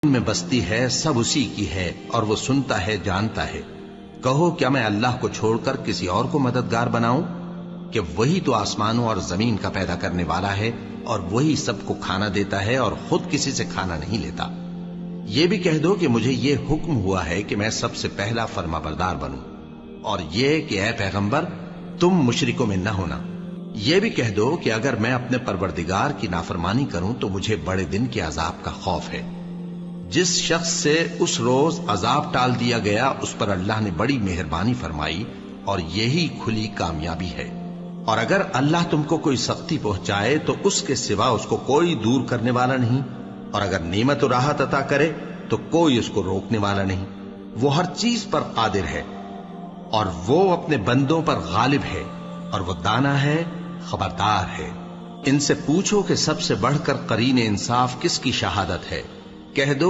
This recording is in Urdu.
میں بستی ہے سب اسی کی ہے اور وہ سنتا ہے جانتا ہے۔ کہو کیا میں اللہ کو چھوڑ کر کسی اور کو مددگار بناؤں کہ وہی تو آسمانوں اور زمین کا پیدا کرنے والا ہے اور وہی سب کو کھانا دیتا ہے اور خود کسی سے کھانا نہیں لیتا۔ یہ بھی کہہ دو کہ مجھے یہ حکم ہوا ہے کہ میں سب سے پہلا فرما بردار بنوں، اور یہ کہ اے پیغمبر تم مشرکوں میں نہ ہونا۔ یہ بھی کہہ دو کہ اگر میں اپنے پروردگار کی نافرمانی کروں تو مجھے بڑے دن کے عذاب کا خوف ہے۔ جس شخص سے اس روز عذاب ٹال دیا گیا اس پر اللہ نے بڑی مہربانی فرمائی اور یہی کھلی کامیابی ہے۔ اور اگر اللہ تم کو کوئی سختی پہنچائے تو اس کے سوا اس کو کوئی دور کرنے والا نہیں، اور اگر نعمت و راحت عطا کرے تو کوئی اس کو روکنے والا نہیں۔ وہ ہر چیز پر قادر ہے اور وہ اپنے بندوں پر غالب ہے، اور وہ دانا ہے خبردار ہے۔ ان سے پوچھو کہ سب سے بڑھ کر قرین انصاف کس کی شہادت ہے؟ کہہ دو